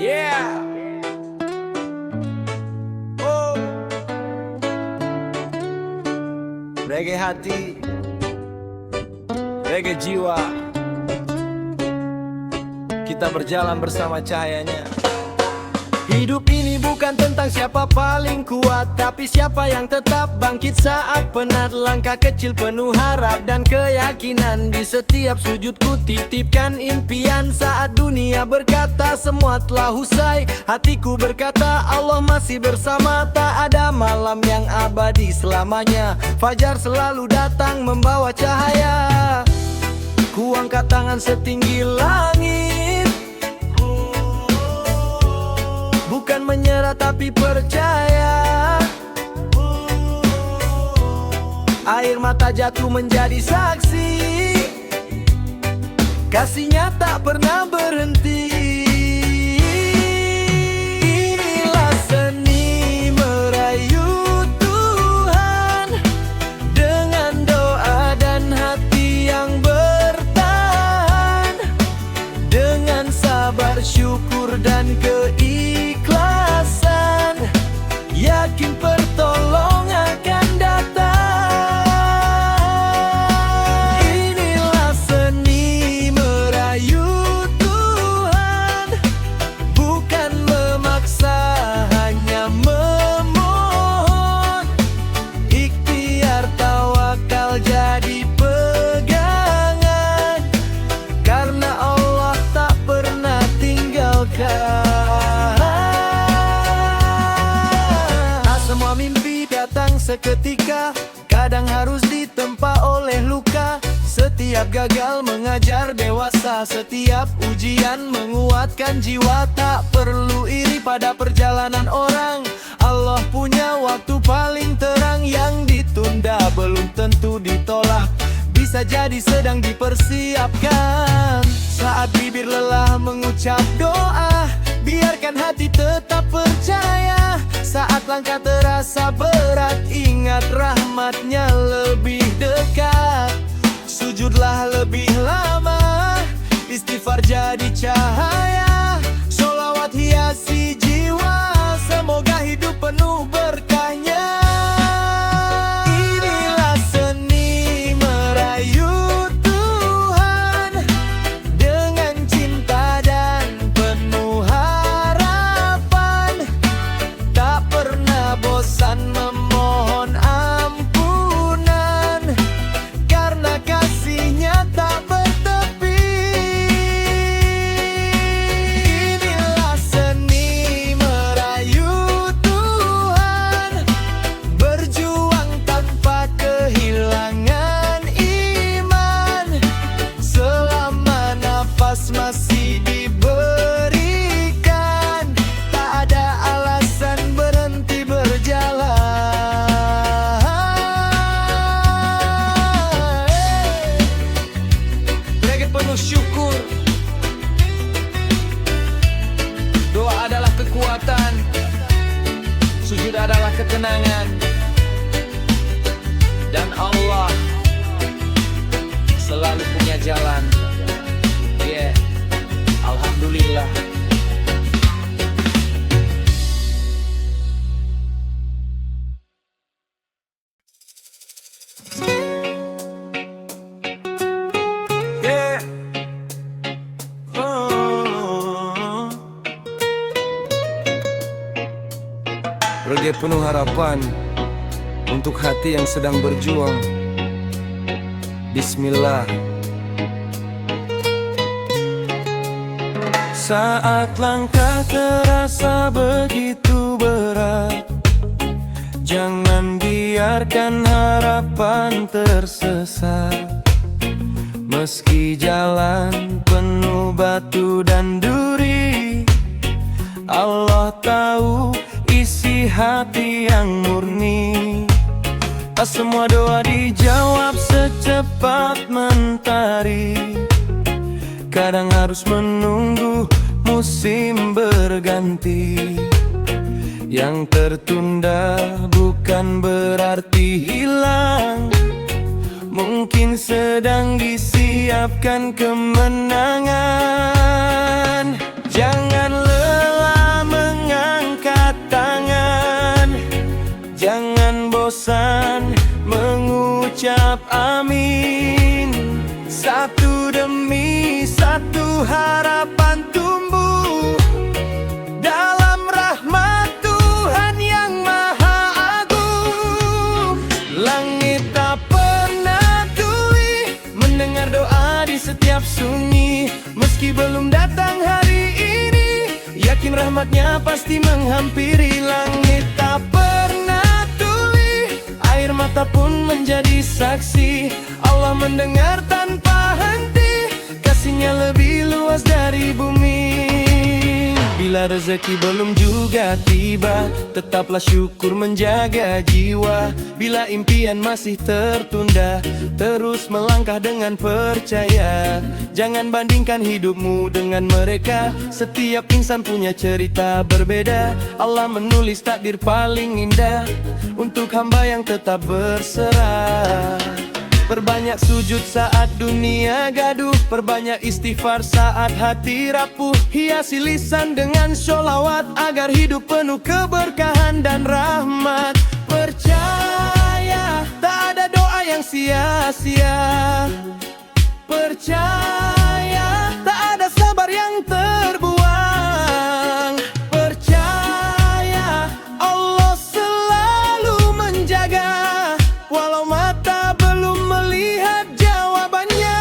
Yeah. Oh. Reggae hati, reggae jiwa. Kita berjalan bersama cahayanya. Hidup ini bukan tentang siapa paling kuat, tapi siapa yang tetap bangkit saat penat. Langkah kecil penuh harap dan keyakinan. Di setiap sujudku titipkan impian. Saat dunia berkata semua telah usai, hatiku berkata Allah masih bersama. Tak ada malam yang abadi selamanya. Fajar selalu datang membawa cahaya. Ku angkat tangan setinggi langit, bukan menyerah tapi percaya. Air mata jatuh menjadi saksi, kasihnya tak pernah berhenti. Inilah seni merayu Tuhan, dengan doa dan hati yang bertahan, dengan sabar, syukur dan keikhlasan, yakin pertolongan akan datang. Inilah seni merayu Tuhan, bukan memaksa, hanya memohon. Ikhtiar tawakal jadi pegangan, karena Allah tak pernah tinggalkan. Semua mimpi datang seketika, kadang harus ditempa oleh luka. Setiap gagal mengajar dewasa, setiap ujian menguatkan jiwa. Tak perlu iri pada perjalanan orang, Allah punya waktu paling terang. Yang ditunda belum tentu ditolak, bisa jadi sedang dipersiapkan. Saat bibir lelah mengucap doa, biarkan hati tetap percaya. Saat langkah terasa berat, ingat rahmatnya lebih dekat. Sujudlah lebih lama, istighfar jadi cahaya. Sholawat hiasi jiwa, semoga hidup penuh berkahnya. Inilah seni merayu Tuhan, dengan cinta dan penuh harapan. Tak pernah bosan memohon ampunan, karena kasihnya tak bertepi. Inilah seni merayu Tuhan, berjuang tanpa kehilangan iman. Selama nafas masih diberikan, tak ada alasan berhenti berjalan. Reggae penuh syukur, doa adalah kekuatan, sujud adalah ketenangan, dan Allah selalu punya jalan. Yeah, Alhamdulillah. Yeah. Oh. Reggae penuh harapan untuk hati yang sedang berjuang. Bismillah. Saat langkah terasa begitu berat, jangan biarkan harapan tersesat. Meski jalan penuh batu dan duri, Allah tahu isi hati yang murni. Tak semua doa dijawab secepat mentari, kadang harus menunggu musim berganti. Yang tertunda bukan berarti hilang, mungkin sedang disiapkan kemenangan. Jangan lelah harapan tumbuh dalam rahmat Tuhan yang Maha Agung. Langit tak pernah tuli mendengar doa di setiap sunyi. Meski belum datang hari ini, yakin rahmatnya pasti menghampiri. Langit tak pernah tuli, air mata pun menjadi saksi. Allah mendengar tanpa henti, kasihnya lebih luas dari bumi. Bila rezeki belum juga tiba, tetaplah syukur menjaga jiwa. Bila impian masih tertunda, terus melangkah dengan percaya. Jangan bandingkan hidupmu dengan mereka, setiap insan punya cerita berbeda. Allah menulis takdir paling indah untuk hamba yang tetap berserah. Perbanyak sujud saat dunia gaduh, perbanyak istighfar saat hati rapuh. Hiasi lisan dengan sholawat agar hidup penuh keberkahan dan rahmat. Percaya tak ada doa yang sia-sia. Percaya tak ada sabar yang terbuang. Percaya Allah selalu menjaga, walau mata belum melihat jawabannya.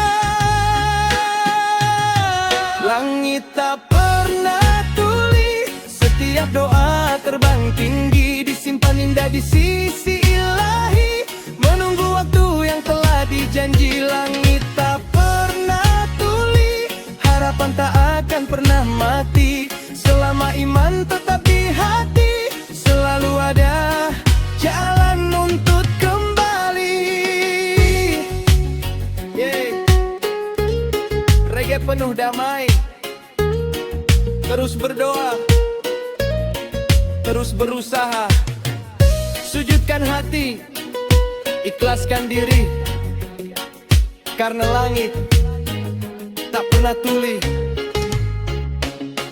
Langit tak pernah tuli, setiap doa terbang tinggi, disimpan indah di sisi ilahi, menunggu waktu yang telah dijanji. Langit tak pernah tuli, harapan tak akan pernah mati. Selama iman tetap di hati, selalu ada jalan untuk kembali. Reggae penuh damai, terus berdoa, terus berusaha. Sujudkan hati, ikhlaskan diri, karena langit tak pernah tuli.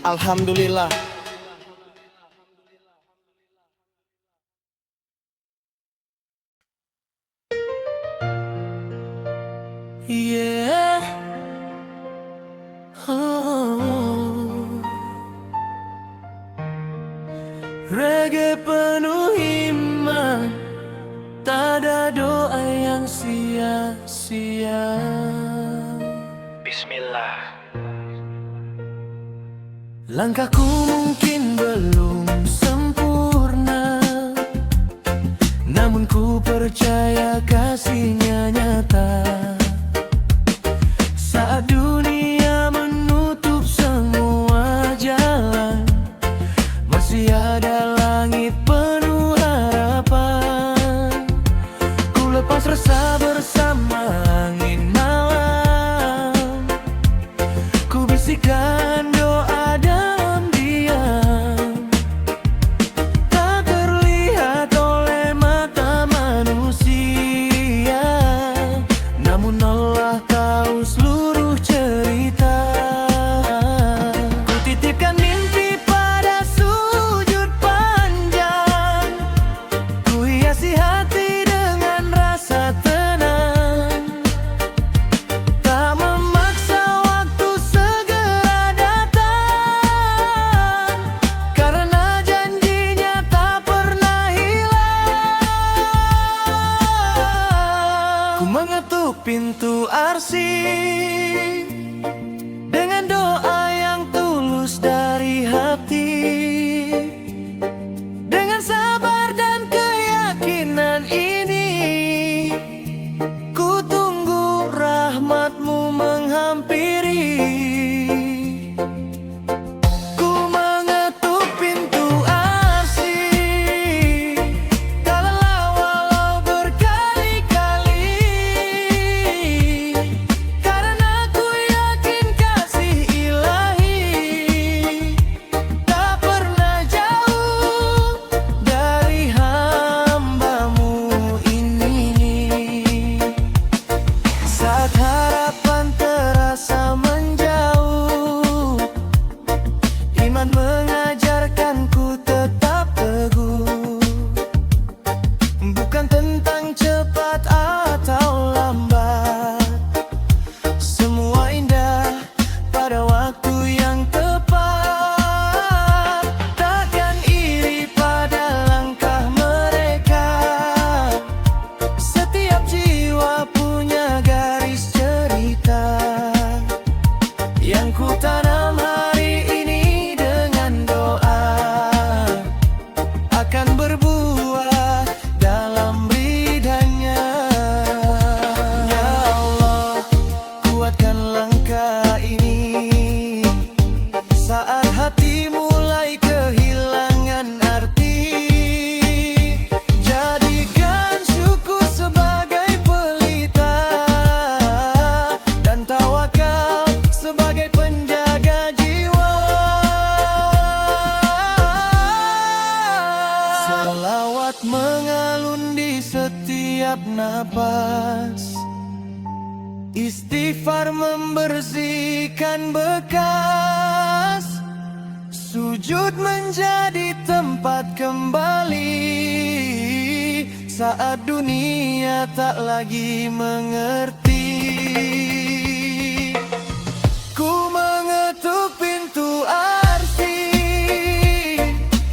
Alhamdulillah. Yeah. Reggae penuh iman, tak ada doa yang sia-sia. Bismillah. Langkahku mungkin belum sempurna, namun ku percaya kasihnya nyata. Saat dunia menutup semua jalan, masih ada langit penuh harapan. Ku lepas resah bersama angin malam, ku bisikkan doa dalam diam. Tak terlihat oleh mata manusia, namun Allah tahu seluruh cerita. Ku titipkan mimpi pada sujud panjang, ku hiasi hati dengan rasa tenang. Tak memaksa waktu segera Ku tanam hari ini dengan doa, akan berbuah dalam ridhanya. Ya Allah, kuatkan langkah ini saat hati mulai kehilangan arti. Jadikan syukur sebagai pelita dan tawakal sebagai penjaga jiwa. Selawat mengalun di setiap napas, istighfar membersihkan bekas, sujud menjadi tempat kembali saat dunia tak lagi mengerti. Ku mengetuk pintu arsy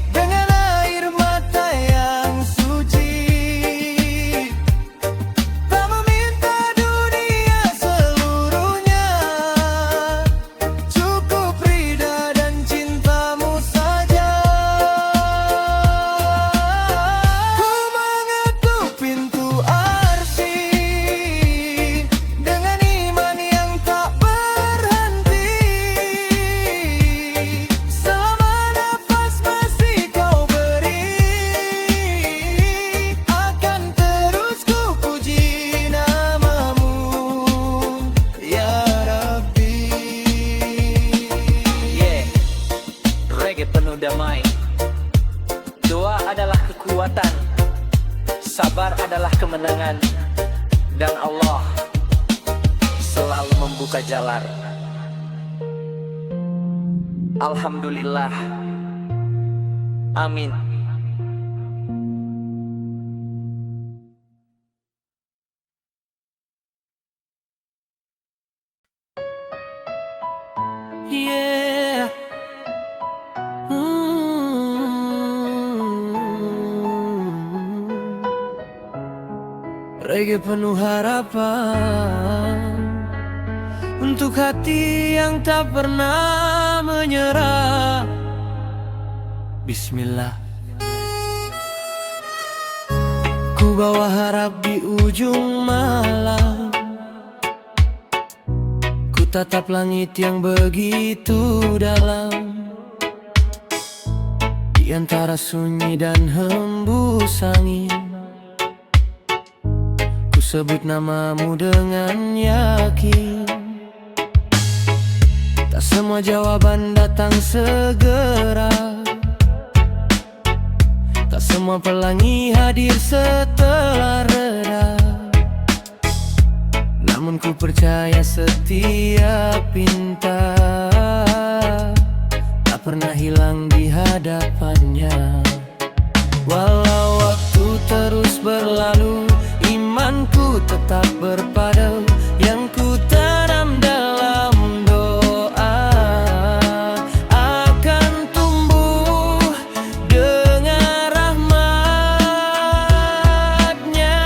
dengan air mata yang suci, tak meminta dunia seluruhnya, cukup ridha dan cintamu saja. Ku mengetuk pintu arsy dengan iman yang tak berhenti. Selama nafas masih kau beri, akan terus ku puji namamu, Ya Rabbi. Reggae penuh damai. Doa adalah kekuatan, sabar adalah kemenangan, dan Allah selalu membuka jalan. Alhamdulillah. Amin. Yeah. Reggae penuh harapan untuk hati yang tak pernah menyerah. Bismillah. Ku bawa harap di ujung malam, ku tatap langit yang begitu dalam, di antara sunyi dan hembus angin. Ku sebut namamu dengan yakin. Tak semua jawaban datang segera, tak semua pelangi hadir setelah reda. Namun ku percaya setiap pinta tak pernah hilang di hadapannya. Walau waktu terus berlalu, imanku tetap berpadu. Yang ku tanam dalam doa akan tumbuh dengan rahmat-Nya.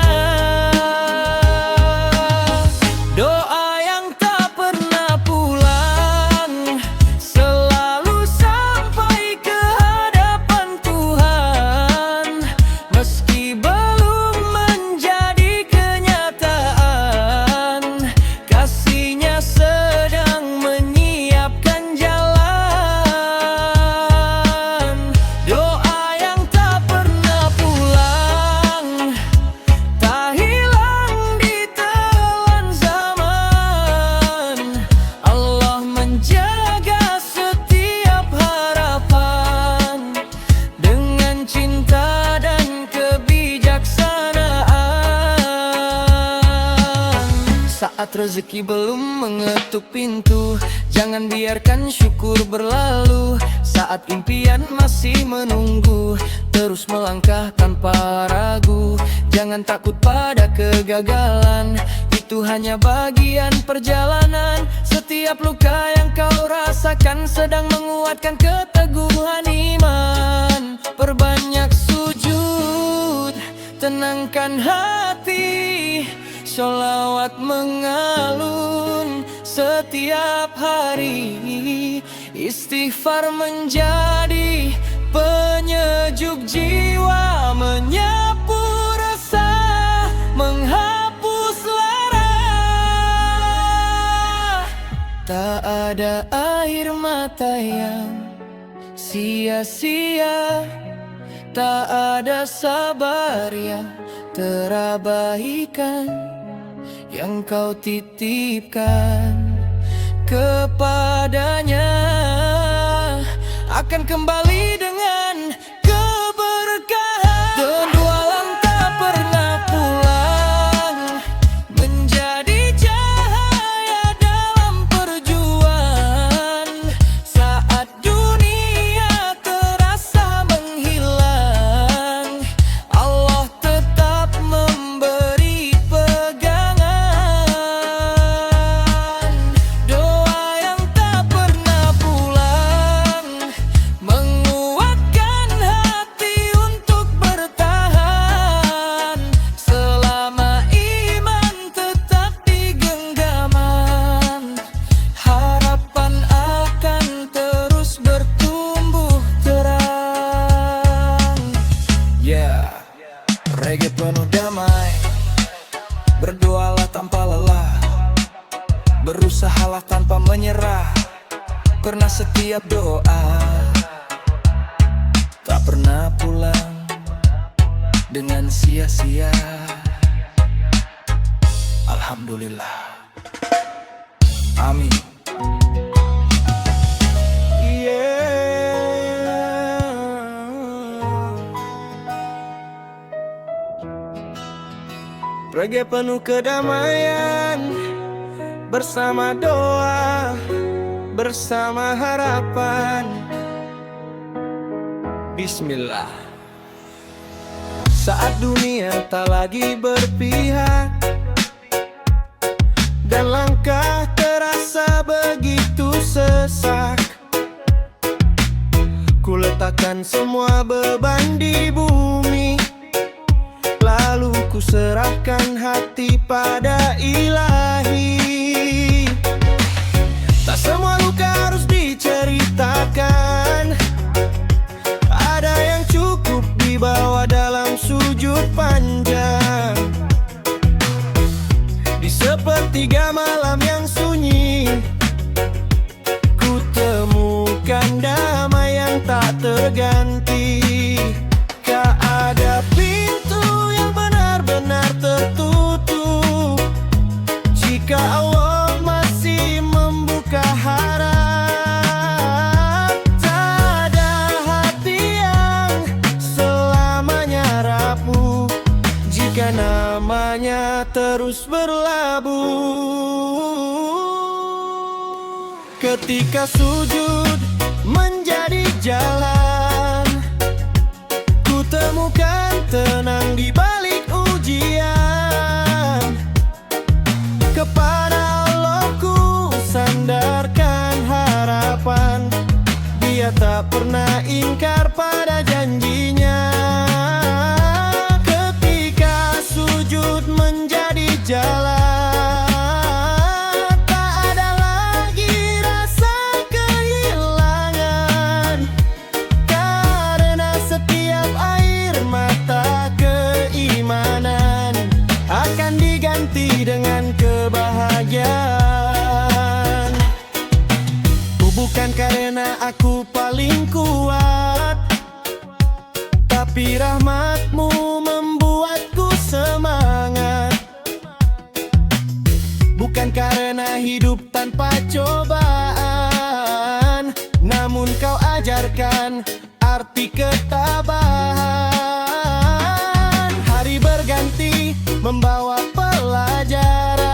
Doa yang tak pernah pulang, selalu sampai ke hadapan Tuhan. Meski belum menjadi kenyataan, kasih-Nya sedang menyiapkan jalan. Doa yang tak pernah pulang, tak hilang di telan zaman. Allah menjaga setiap harapan dengan cinta dan kebijaksanaan. Saat rezeki belum mengetuk pintu, jangan biarkan syukur berlalu. Saat impian masih menunggu, terus melangkah tanpa ragu. Jangan takut pada kegagalan, itu hanya bagian perjalanan. Setiap luka yang kau rasakan sedang menguatkan keteguhan iman. Perbanyak sujud, tenangkan hati, sholawat mengalun setiap hari. Istighfar menjadi penyejuk jiwa, menyapu resah, menghapus lara. Tak ada air mata yang sia-sia, tak ada sabar yang terabaikan, yang kau titipkan kepadanya akan kembali dengan keberkahan. Penjualan tak pernah pulang, menjadi cahaya dalam perjuangan. Saat dunia terasa menghilang, Allah tetap memberi pegangan. Doa yang tak pernah pulang, menguatkan hati untuk bertahan. Selama iman tetap di genggaman, harapan akan terus bertumbuh terang. Reggae penuh damai, berdoalah tanpa lelah, berusahalah tanpa menyerah. Karena setiap doa tak pernah pulang dengan sia-sia. Alhamdulillah, amin. Reggae penuh kedamaian, bersama doa, bersama harapan. Bismillah. Saat dunia tak lagi berpihak dan langkah terasa begitu sesak, ku letakkan semua beban di bumi, lalu ku serahkan hati pada Ilahi. Tak semua luka harus diceritakan, ada yang cukup dibawa dalam sujud panjang. Di sepertiga malam yang sunyi, ku temukan damai yang tak terganti. Tak ada pintu yang benar-benar tertutup jika Allah masih membuka harap. Tak ada hati yang selamanya rapuh jika namanya terus berlabuh. Ketika sujud menjadi jalan, ku temukan tenang di balik ujian. Kepada Allah ku sandarkan harapan, Dia tak pernah ingkar pada janjinya. Ketika sujud menjadi jalan, tak ada lagi rasa kehilangan, karena setiap air mata keimanan akan diganti dengan kebahagiaan. Bukan karena aku paling kuat, tapi rahmat-Mu membuatku semangat. Bukan karena hidup tanpa cobaan, namun Kau ajarkan arti ketabahan. Hari berganti membawa pelajaran,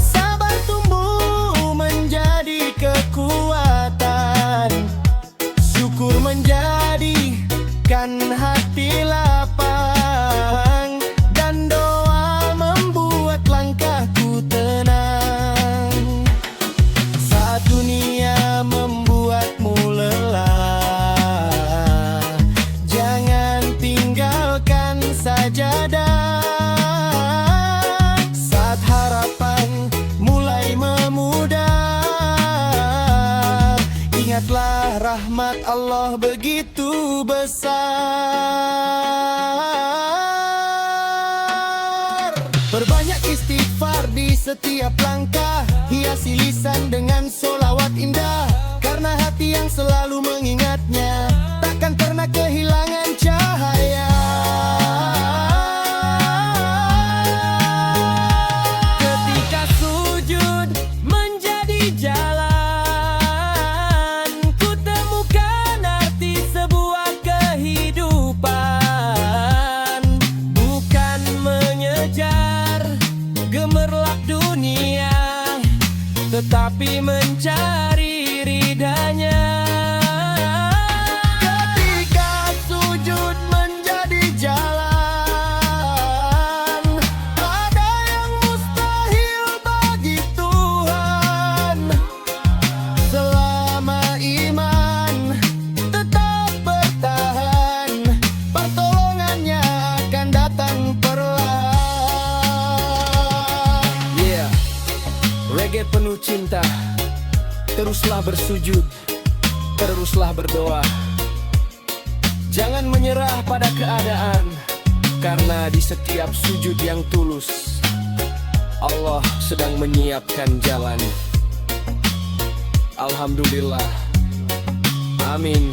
sabar tumbuh menjadi kekuatan, syukur menjadikan hati lapang, dan doa membuat langkahku tenang. Saat dunia membuatmu lelah, Ingatlah rahmat Allah begitu besar. Perbanyak istighfar di setiap langkah, hiasi lisan dengan solawat indah. Karena hati yang selalu mengingatnya takkan pernah kehilangan cahaya. Ketika sujud menjadi jalan, ku temukan arti sebuah kehidupan. Bukan mengejar gemerlap dunia, tetapi mencari ridhanya. Ketika sujud menjadi jalan, ada yang mustahil bagi Tuhan. Selama iman tetap bertahan, pertolongannya akan datang perlahan. Yeah, reggae penuh cinta. Teruslah bersujud, teruslah berdoa. Jangan menyerah pada keadaan, karena di setiap sujud yang tulus Allah sedang menyiapkan jalan. Alhamdulillah. Amin.